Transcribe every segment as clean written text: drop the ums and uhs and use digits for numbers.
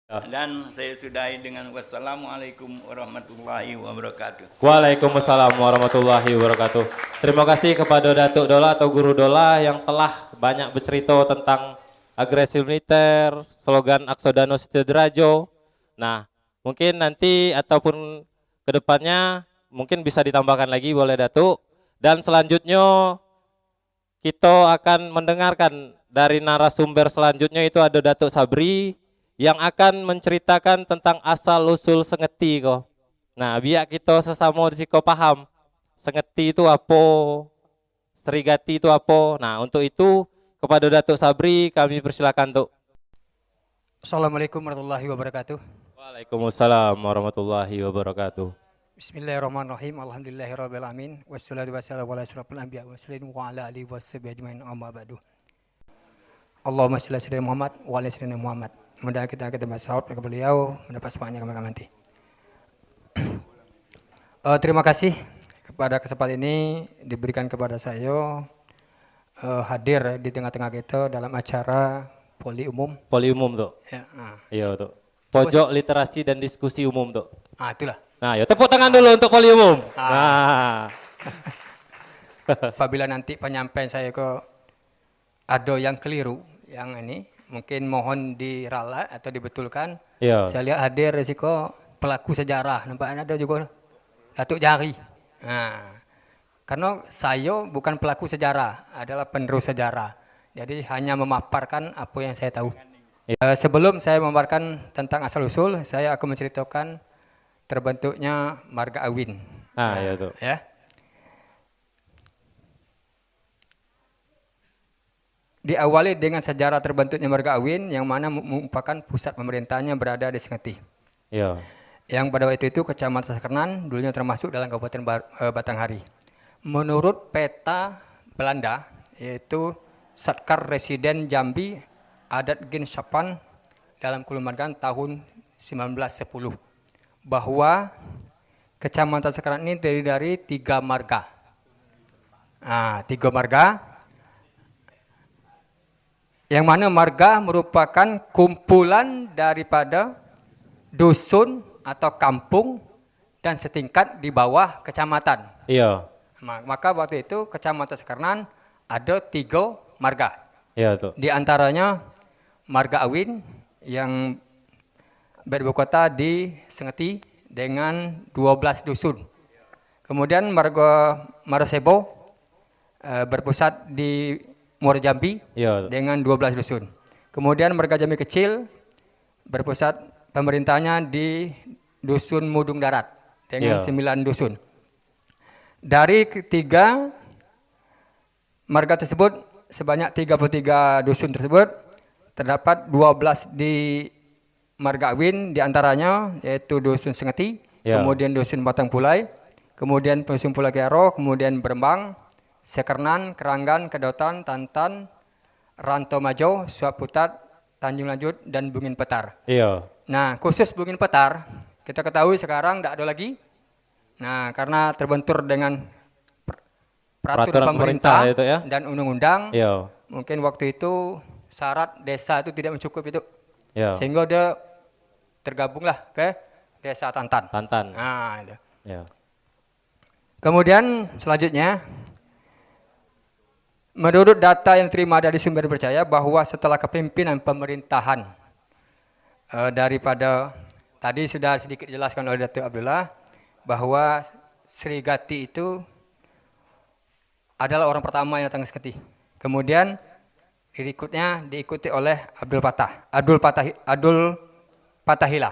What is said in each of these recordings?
Dan saya sudahi dengan wassalamualaikum warahmatullahi wabarakatuh. Waalaikumsalam warahmatullahi wabarakatuh. Terima kasih kepada Datuk Dola atau Guru Dola yang telah banyak bercerita tentang agresi militer, slogan Aksodano Setiadrajo. Nah, mungkin nanti ataupun kedepannya mungkin bisa ditambahkan lagi boleh Datuk. Dan selanjutnya kita akan mendengarkan dari narasumber selanjutnya itu ada Datuk Sabri yang akan menceritakan tentang asal-usul sengeti kok. Nah, biar kita sesama di siko paham sengeti itu apa, serigati itu apa. Nah, untuk itu kepada Datuk Sabri kami persilakan untuk. Assalamualaikum warahmatullahi wabarakatuh. Waalaikumsalam warahmatullahi wabarakatuh. Bismillahirrahmanirrahim. Alhamdulillahirabbil alamin. Wassalatu wassalamu ala asyrofil anbiya wa ala alihi washabihi ajmain amma ba'du. Allahumma shalli ala sayyidina Muhammad wa ala sayyidina Muhammad. Mudah kita bersalawat kepada beliau mendapat semuanya kami nanti. Terima kasih kepada kesempatan ini diberikan kepada saya hadir di tengah-tengah kita dalam acara poli umum. Poli umum tuh. Ya, iya tuh. Pojok literasi dan diskusi umum tuh. Itulah. Nah, ya tepuk tangan dulu untuk poli umum. Nah. Apabila nanti penyampaian saya ke ada yang keliru, yang ini mungkin mohon diralat atau dibetulkan. Iya. Saya lihat hadir resiko pelaku sejarah, nampaknya ada juga Datuk Jari. Nah, karena saya bukan pelaku sejarah, adalah penerus sejarah. Jadi hanya memaparkan apa yang saya tahu. Sebelum saya memaparkan tentang asal-usul, saya akan menceritakan terbentuknya marga Awin. Ya tuh. Ya. Diawali dengan sejarah terbentuknya marga Awin yang mana merupakan pusat pemerintahnya berada di Sengeti. Iya. Yang pada waktu itu Kecamatan Sekernan dulunya termasuk dalam Kabupaten Batanghari. Menurut peta Belanda yaitu Satkar Residen Jambi Adat Gen Sapan dalam keluargaan tahun 1910 bahwa Kecamatan Sekernan ini terdiri dari 3 marga. 3 marga. Yang mana marga merupakan kumpulan daripada dusun atau kampung dan setingkat di bawah kecamatan. Iya. Maka waktu itu Kecamatan Sekernan ada 3 marga. Iya tuh. Di antaranya marga Awin yang beribu kota di Sengeti dengan 12 dusun. Kemudian marga Marosebo berpusat di Muara Jambi dengan 12 dusun. Kemudian marga Jambi Kecil berpusat pemerintahnya di Dusun Mudung Darat dengan 9 dusun. Dari 3 marga tersebut sebanyak 33 dusun tersebut terdapat 12 di marga Awin, diantaranya yaitu Dusun Sengeti, kemudian Dusun Batang Pulai, kemudian Dusun Pulau Kiaro, kemudian Berembang, Sekernan, Keranggan, Kedotan, Tantan, Rantau Majo, Suap Putat, Tanjung Lanjut, dan Bungin Petar. Iya. Nah, khusus Bungin Petar, kita ketahui sekarang tidak ada lagi. Nah, karena terbentur dengan peraturan pemerintah itu, ya, dan undang-undang, mungkin waktu itu syarat desa itu tidak mencukupi itu. Sehingga dia tergabunglah ke Desa Tantan. Nah, itu. Kemudian selanjutnya, menurut data yang terima dari sumber percaya bahwa setelah kepemimpinan pemerintahan daripada tadi sudah sedikit dijelaskan oleh Datuk Abdullah bahwa Srigati itu adalah orang pertama yang datang ke Sengeti. Kemudian berikutnya diikuti oleh Abdul Patahila.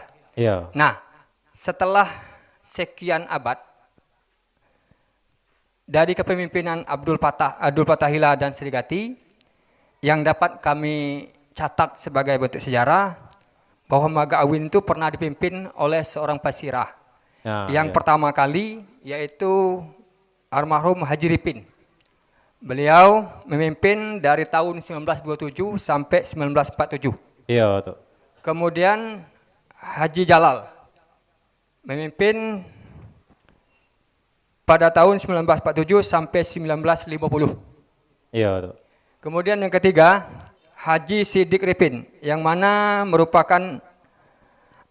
Nah, setelah sekian abad dari kepemimpinan Abdul Patahila dan Srigati yang dapat kami catat sebagai bentuk sejarah bahwa marga Awin itu pernah dipimpin oleh seorang pasirah. Yang pertama kali yaitu almarhum Haji Ripin. Beliau memimpin dari tahun 1927 sampai 1947. Iya, betul. Kemudian Haji Jalal memimpin pada tahun 1947 sampai 1950. Iya, betul. Kemudian yang ketiga, Haji Sidik Ripin yang mana merupakan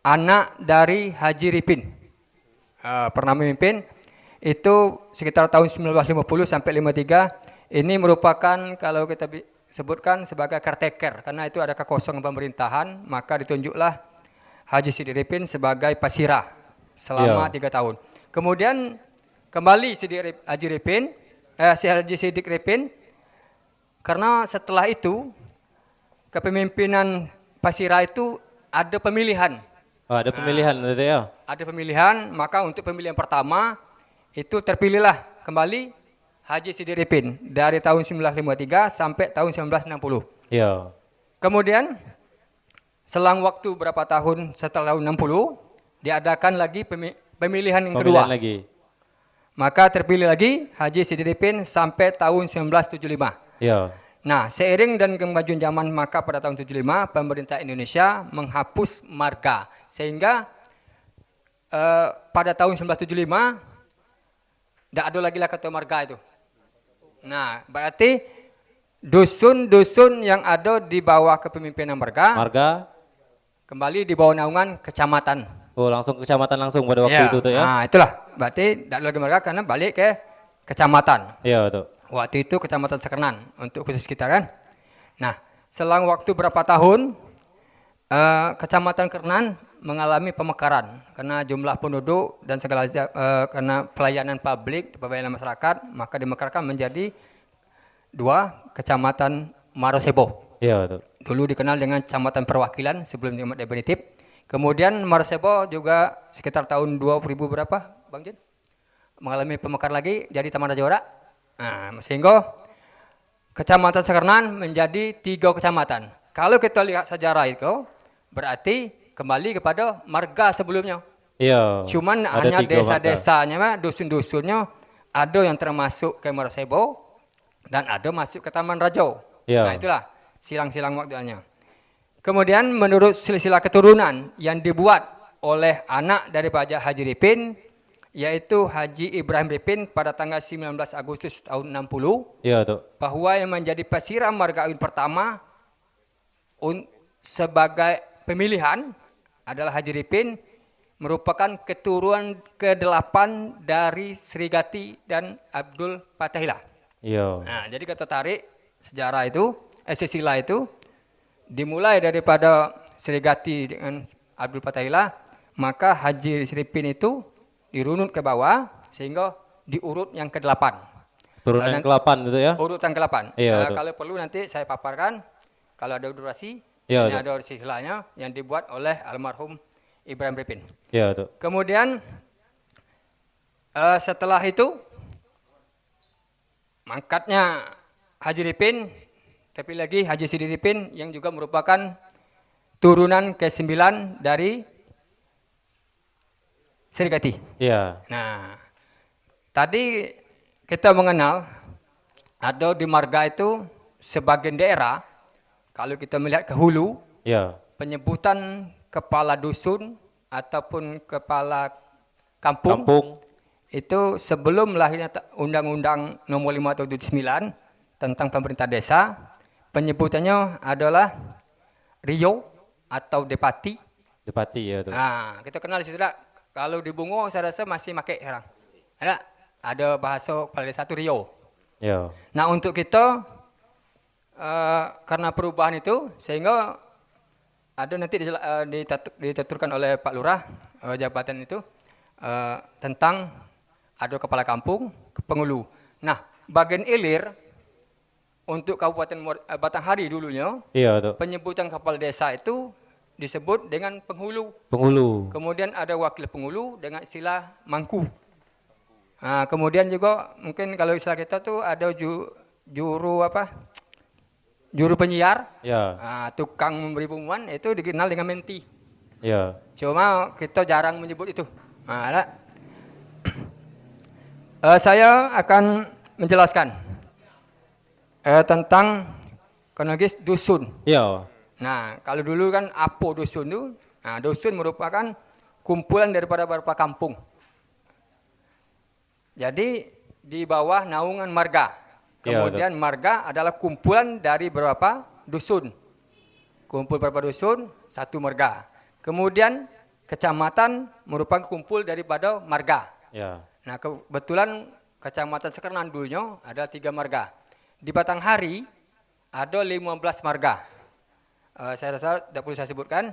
anak dari Haji Ripin. Pernah memimpin itu sekitar tahun 1950 sampai 53. Ini merupakan kalau kita sebutkan sebagai caretaker karena itu ada kekosongan pemerintahan, maka ditunjuklah Haji Sidik Ripin sebagai pasira selama 3 tahun. Kemudian kembali Haji Sidik Ripin karena setelah itu kepemimpinan pasira itu ada pemilihan. Oh, ada pemilihan gitu ya. Ada pemilihan, maka untuk pemilihan pertama itu terpilihlah kembali Haji Sidik Ripin dari tahun 1953 sampai tahun 1960. Iya. Kemudian selang waktu berapa tahun setelah tahun 60 diadakan lagi pemilihan yang kedua. Lagi. Maka terpilih lagi Haji Sidik Ripin sampai tahun 1975. Iya. Nah, seiring dan kemajuan zaman maka pada tahun 75 pemerintah Indonesia menghapus marga sehingga pada tahun 1975 tidak ada lagi ketua marga itu. Nah, berarti dusun-dusun yang ada di bawah kepemimpinan marga kembali di bawah naungan kecamatan. Oh, langsung kecamatan langsung pada waktu itu tuh ya. Nah, itulah. Berarti tidak ada lagi marga karena balik ke kecamatan. Iya, betul. Waktu itu Kecamatan Sekernan untuk khusus kita kan. Nah, selang waktu berapa tahun Kecamatan Kernan mengalami pemekaran karena jumlah penduduk dan segala karena pelayanan publik, pelayanan masyarakat, maka dimekarkan menjadi 2 Kecamatan Marosebo. Iya, betul. Dulu dikenal dengan Kecamatan Perwakilan sebelum definitif. Kemudian Marosebo juga sekitar tahun 2000 berapa, Bang Jin? Mengalami pemekaran lagi jadi Taman Raja Wara. Nah, sehingga Kecamatan Sekernan menjadi 3 kecamatan. Kalau kita lihat sejarah itu, berarti kembali kepada marga sebelumnya. Iya. Cuman hanya desa-desanya, dusun-dusunnya ada yang termasuk ke Marosebo dan ada masuk ke Taman Raja. Iya. Nah, itulah silang-silang waktunya. Kemudian menurut silsilah keturunan yang dibuat oleh anak daripada Haji Ripin, yaitu Haji Ibrahim Ripin pada tanggal 19 Agustus tahun 60. Iya, tuh. Bahwa yang menjadi pasira marga Awin pertama sebagai pemilihan adalah Haji Ripin, merupakan keturunan ke-8 dari Srigati dan Abdul Fatahillah. Iya. Nah, jadi kita tarik sejarah itu, silsilah itu dimulai daripada Srigati dengan Abdul Fatahillah, maka Haji Ripin itu dirunut ke bawah sehingga diurut yang ke-8. Turunan yang ke-8 gitu ya? Urutan ke-8. Iya, kalau perlu nanti saya paparkan kalau ada durasi. Iya, ini ada silsilahnya yang dibuat oleh almarhum Ibrahim Ripin. Iya, tuh. Kemudian setelah itu mangkatnya Haji Ripin, tapi lagi Haji Sidik Ripin yang juga merupakan turunan ke-9 dari Srigati. Iya. Nah, tadi kita mengenal ada di marga itu sebagian daerah, kalau kita melihat ke hulu, Iya. penyebutan kepala dusun ataupun kepala kampung, itu sebelum lahirnya Undang-Undang Nomor 5 Tahun 79 tentang pemerintah desa, penyebutannya adalah Rio atau Depati. Depati ya, tuh. Nah, kita kenal di situ tak? Kalau di Bungo saya rasa masih pakai sekarang. Ada bahasa kepala desa itu Rio. Iya. Nah, untuk kita karena perubahan itu sehingga ada nanti ditentukan oleh Pak Lurah jabatan itu tentang ada kepala kampung, penghulu. Nah, bagian ilir untuk Kabupaten Batanghari dulunya, Iya, tuh. penyebutan kepala desa itu disebut dengan penghulu. Penghulu. Kemudian ada wakil penghulu dengan istilah mangku. Nah, kemudian juga mungkin kalau istilah kita tuh ada juru penyiar. Ya. Nah, tukang memberi pengumuman itu dikenal dengan menti. Ya. Cuma kita jarang menyebut itu. Nah, saya akan menjelaskan tentang kronologis dusun. Ya. Nah, kalau dulu kan apa dusun itu? Nah, dusun merupakan kumpulan daripada beberapa kampung. Jadi di bawah naungan marga. Kemudian marga adalah kumpulan dari beberapa dusun. Kumpul beberapa dusun, satu marga. Kemudian kecamatan merupakan kumpul daripada marga. Ya. Nah, kebetulan kecamatan Sekernan dulunya ada 3 marga. Di Batanghari ada 15 marga. Saya rasa tidak perlu saya sebutkan,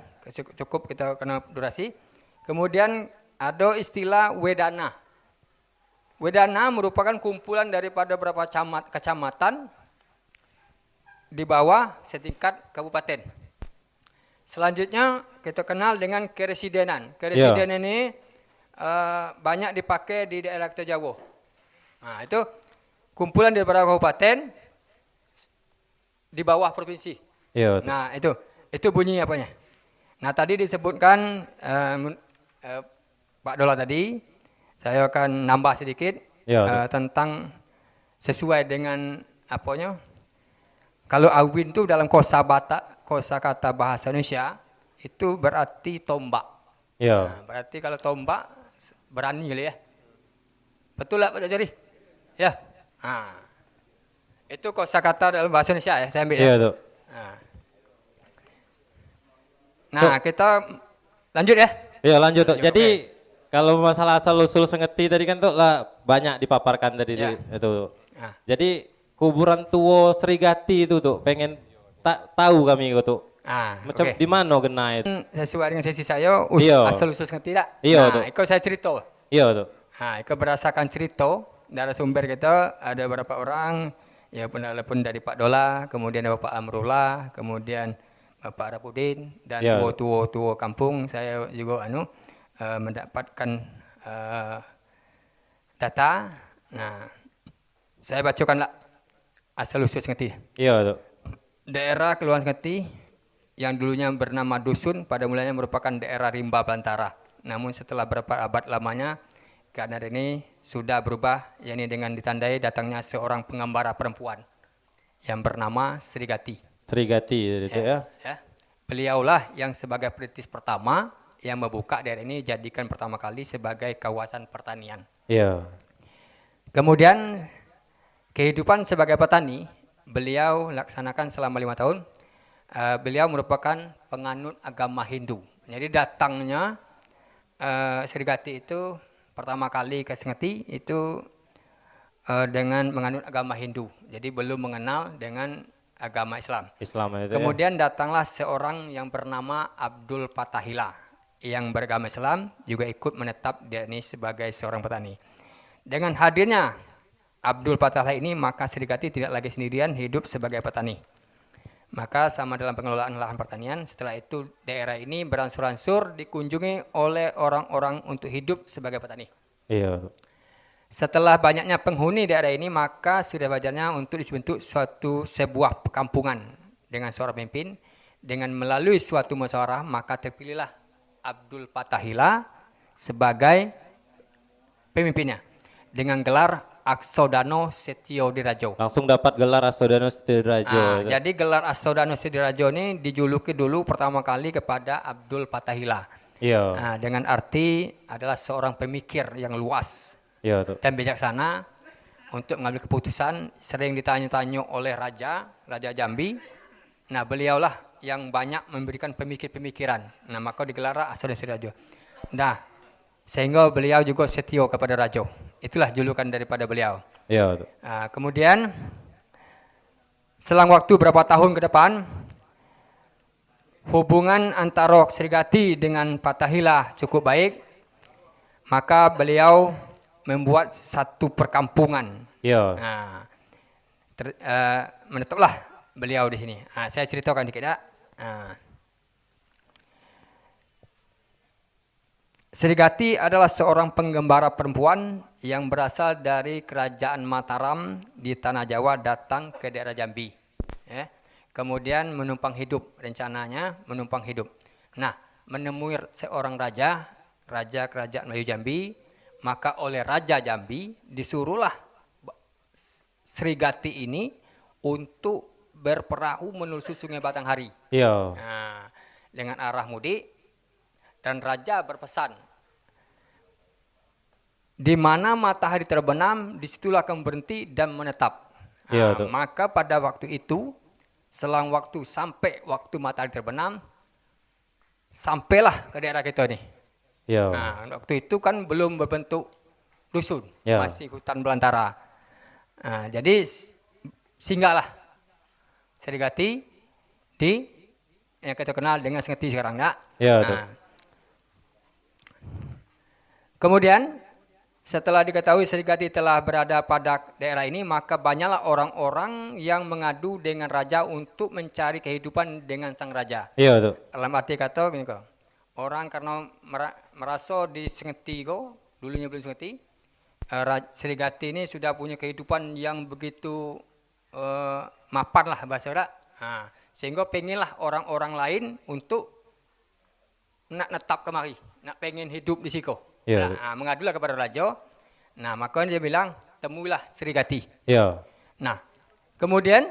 cukup kita kena durasi. Kemudian ada istilah Wedana. Wedana merupakan kumpulan daripada beberapa kecamatan di bawah setingkat kabupaten. Selanjutnya kita kenal dengan keresidenan. Keresidenan ini banyak dipakai di daerah kita Jawa. Nah, itu kumpulan daripada kabupaten di bawah provinsi. Iya. Nah, itu bunyi apanya. Nah, tadi disebutkan Pak Dola tadi, saya akan nambah sedikit tentang sesuai dengan apanya. Kalau awin itu dalam kosakata bahasa Indonesia itu berarti tombak. Iya. Nah, berarti kalau tombak berani kali ya. Betul lah Pak Jari? Ya. Nah, itu kosakata dalam bahasa Indonesia ya, saya ambil ya. Iya, Dok. Nah, kita lanjut ya. Iya, lanjut, Dok. Lanjut, Jadi kalau masalah asal usul Sengeti tadi kan tuh lah banyak dipaparkan tadi Ya. itu. Nah. Jadi kuburan tua Serigati itu tuh pengen tahu kami tuh. Macam oke. di mana kena itu? Sesuai dengan sesi saya, Iya. asal usul Sengeti tak? Iya, Nah, Dok. itu saya cerita. Iya, tuh. Nah, itu berdasarkan cerita dari sumber kita ada beberapa orang ya pun dari Pak Dola, kemudian ada Bapak Amrullah, kemudian Bapak Rapudin dan Ya. tua kampung saya juga mendapatkan data. Nah, saya bacakanlah asal usul Sengeti. Iya, tuh. Daerah Kelurahan Sengeti yang dulunya bernama Dusun pada mulanya merupakan daerah rimba Bantara. Namun setelah beberapa abad lamanya keadaan ini sudah berubah, yakni dengan ditandai datangnya seorang pengembara perempuan yang bernama Serigati. Serigati itu ya. Beliaulah yang sebagai perintis pertama yang membuka daerah ini jadikan pertama kali sebagai kawasan pertanian. Iya. Kemudian kehidupan sebagai petani beliau laksanakan selama 5 tahun. Beliau merupakan penganut agama Hindu. Jadi datangnya Serigati itu pertama kali ke Sengeti itu dengan menganut agama Hindu. Jadi belum mengenal dengan agama Islam. Islam itu. Kemudian datanglah seorang yang bernama Abdul Fatahila yang beragama Islam juga ikut menetap dia ini sebagai seorang petani. Dengan hadirnya Abdul Fatahila ini maka Serigati tidak lagi sendirian hidup sebagai petani. Maka sama dalam pengelolaan lahan pertanian, setelah itu daerah ini beransur-ansur dikunjungi oleh orang-orang untuk hidup sebagai petani. Iya. Setelah banyaknya penghuni daerah ini, maka sudah wajarnya untuk dibentuk sebuah perkampungan dengan seorang pemimpin. Dengan melalui suatu musyawarah, maka terpilihlah Abdul Fatahila sebagai pemimpinnya dengan gelar Aksodano Setio Dirajo. Langsung dapat gelar Aksodano Setio Dirajo. Jadi gelar Aksodano Setio Dirajo ini dijuluki dulu pertama kali kepada Abdul Fatahila. Iya. Dengan arti adalah seorang pemikir yang luas. Iya, tuh. Dan bijaksana untuk mengambil keputusan, sering ditanya-tanya oleh Raja Jambi. Nah, beliaulah yang banyak memberikan pemikir-pemikiran. Nah, maka digelar Aksodano Setio Dirajo. Nah, sehingga beliau juga setio kepada Raja. Itulah julukan daripada beliau. Iya, tuh. Nah, kemudian selang waktu berapa tahun ke depan, hubungan antara Serigati dengan Fatahila cukup baik, maka beliau membuat satu perkampungan. Iya. Nah, menetaplah beliau di sini. Nah, saya ceritakan dikit ya. Serigati adalah seorang penggembara perempuan yang berasal dari kerajaan Mataram di Tanah Jawa datang ke daerah Jambi. Kemudian menumpang hidup, rencananya menumpang hidup. Nah, menemui seorang raja kerajaan Melayu Jambi, maka oleh Raja Jambi disuruhlah Serigati ini untuk berperahu menelusuri Sungai Batanghari. Iya. Nah, dengan arah mudik. Dan Raja berpesan, di mana matahari terbenam, disitulah akan berhenti dan menetap. Iya, maka pada waktu itu, selang waktu sampai waktu matahari terbenam, sampailah ke daerah kita nih. Ya. Nah, waktu itu kan belum berbentuk dusun, Ya. masih hutan belantara. Nah, jadi singgahlah Serigati di yang kita kenal dengan Sengeti sekarang, ya. Ya, Nah, kemudian setelah diketahui Serigati telah berada pada daerah ini, maka banyaklah orang-orang yang mengadu dengan raja untuk mencari kehidupan dengan sang raja. Iya, Dok. Dalam arti kata gini kok, orang karena merasa di Sengeti kok, dulunya belum Sengeti, Serigati ini sudah punya kehidupan yang begitu mapan lah bahasa orang. Nah, sehingga pengenlah orang-orang lain untuk nak netap kemari, nak pengen hidup di situ. Ya. Nah, mengadulah kepada raja. Nah, maka dia bilang, temuilah Serigati. Iya. Nah, kemudian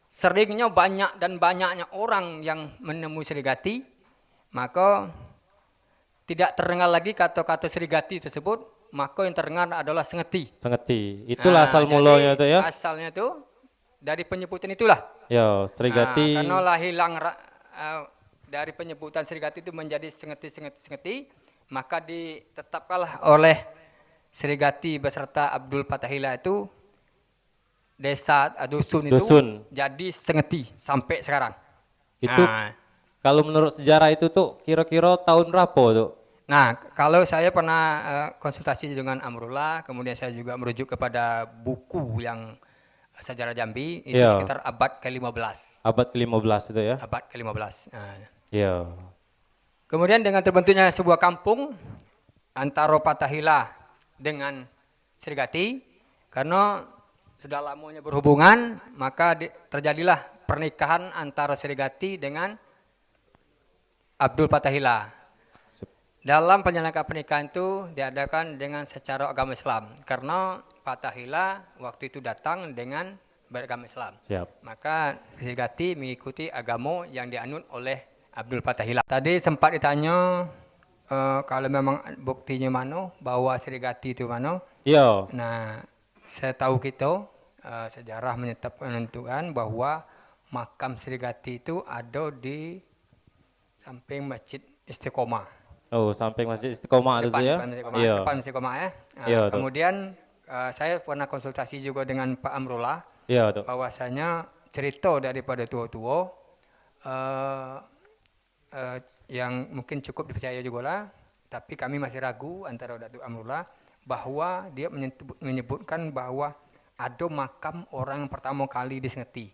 seringnya banyaknya orang yang menemui Serigati, maka tidak terdengar lagi kata-kata Serigati tersebut, maka yang terdengar adalah Sengeti. Sengeti. Itulah asal mulanya tuh ya. Asalnya tuh dari penyebutan itulah. Ya, Serigati. Karena lah hilang dari penyebutan Serigati itu menjadi Sengeti, maka ditetapkanlah oleh Serigati beserta Abdul Fatahillah itu desa dusun itu jadi Sengeti sampai sekarang. Itu kalau menurut sejarah itu tuh kira-kira tahun berapa tuh? Nah, kalau saya pernah konsultasi dengan Amrullah, kemudian saya juga merujuk kepada buku yang Sejarah Jambi, itu sekitar abad ke-15. Abad ke-15 itu ya? Abad ke-15. Iya. Kemudian dengan terbentuknya sebuah kampung antara Fatahillah dengan Serigati, karena sudah lamanya berhubungan, maka terjadilah pernikahan antara Serigati dengan Abdul Fatahillah. Dalam penyelenggaraan pernikahan itu diadakan dengan secara agama Islam, karena Fatahillah waktu itu datang dengan beragama Islam. Siap. Maka Serigati mengikuti agama yang dianut oleh Abdul Fatahillah. Tadi sempat ditanya kalau memang buktinya mana bahwa Serigati itu mana. Iya. Nah, saya tahu kita sejarah menentukan bahwa makam Serigati itu ada di samping Masjid Istiqomah. Oh, samping Masjid Istiqomah itu ya? Iya. Depan Istiqomah ya. Iya, kemudian saya pernah konsultasi juga dengan Pak Amrullah. Iya, Dok. Bahwasanya cerita daripada tua-tua yang mungkin cukup dipercaya juga lah, tapi kami masih ragu antara Datuk Amrullah bahwa dia menyebutkan bahwa ada makam orang yang pertama kali di Sengeti.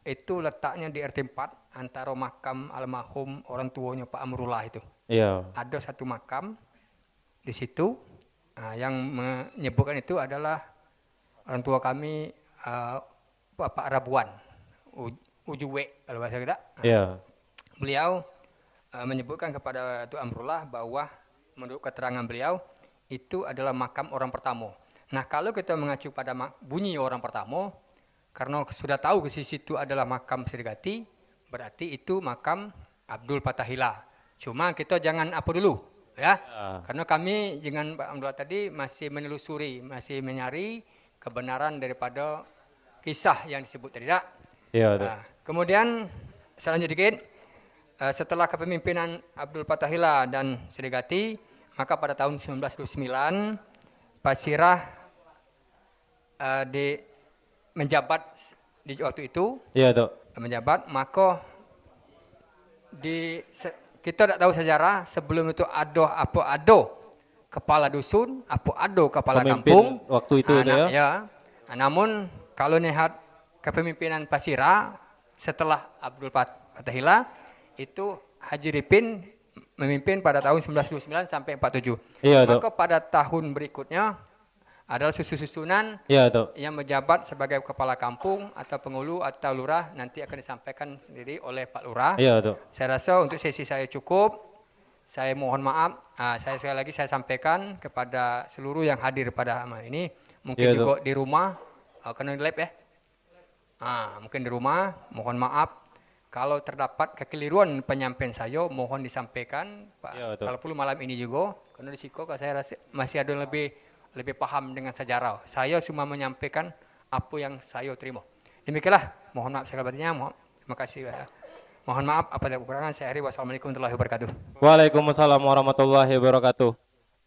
Itu letaknya di RT 4 antara makam almarhum orang tuanya Pak Amrullah itu. Iya. Ada satu makam di situ yang menyebutkan itu adalah orang tua kami Bapak Rabuan Ujuwe kalau bahasa kita. Iya. Beliau menyebutkan kepada Datuk Amrullah bahwa menurut keterangan beliau itu adalah makam orang pertama. Nah, kalau kita mengacu pada bunyi orang pertama, karena sudah tahu di situ adalah makam Serigati, berarti itu makam Abdul Fatahillah. Cuma kita jangan apa dulu, ya. Karena kami dengan Pak Amrullah tadi masih menelusuri, masih mencari kebenaran daripada kisah yang disebut tadi, tak? Iya. Kemudian selanjutnya dikit, setelah kepemimpinan Abdul Fatahillah dan Serigati, maka pada tahun 1929 Pasirah menjabat di waktu itu. Iya, Dok. Menjabat, maka kita tidak tahu sejarah sebelum itu ada kepala dusun, ada kepala Pemimpin kampung waktu itu ya. Namun kalau lihat kepemimpinan Pasirah setelah Abdul Fatahillah itu Haji Ripin memimpin pada tahun 1929 sampai 47. Iya, maka pada tahun berikutnya adalah susunan yang menjabat sebagai kepala kampung atau pengulu atau lurah, nanti akan disampaikan sendiri oleh Pak Lurah. Iya, Dok. Saya rasa untuk sesi saya cukup. Saya mohon maaf. Saya sekali lagi saya sampaikan kepada seluruh yang hadir pada malam ini, mungkin juga di rumah, kena di lab ya. Mungkin di rumah, mohon maaf kalau terdapat kekeliruan penyampaian saya, mohon disampaikan Pak. Kalau perlu malam ini juga, karena di situ saya rasa masih ada lebih paham dengan sejarah. Saya cuma menyampaikan apa yang saya terima. Demikianlah, mohon maaf sekali batinnya, terima kasih. Mohon maaf apabila kekurangan. Saya akhiri. Wassalamualaikum warahmatullahi wabarakatuh. Waalaikumsalam warahmatullahi wabarakatuh.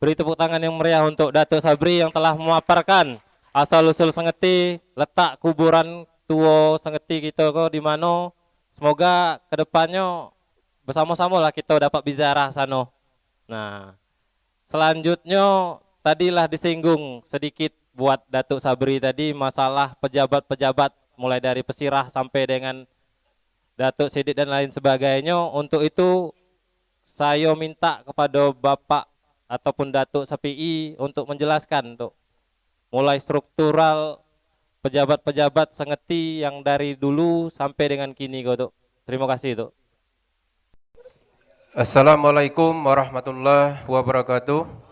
Beri tepuk tangan yang meriah untuk Datuk Sabri yang telah memaparkan asal-usul Sengeti, letak kuburan tua Sengeti kita kok di mana. Semoga kedepannya bersama-sama lah kita dapat biziarah sana. Nah, selanjutnya tadilah disinggung sedikit buat Datuk Sabri tadi masalah pejabat-pejabat mulai dari Pesirah sampai dengan Datuk Sidik dan lain sebagainya. Untuk itu saya minta kepada Bapak ataupun Datuk Sapii untuk menjelaskan untuk mulai struktural pejabat-pejabat Sengeti yang dari dulu sampai dengan kini Duk. Terima kasih Duk. Assalamualaikum warahmatullahi wabarakatuh.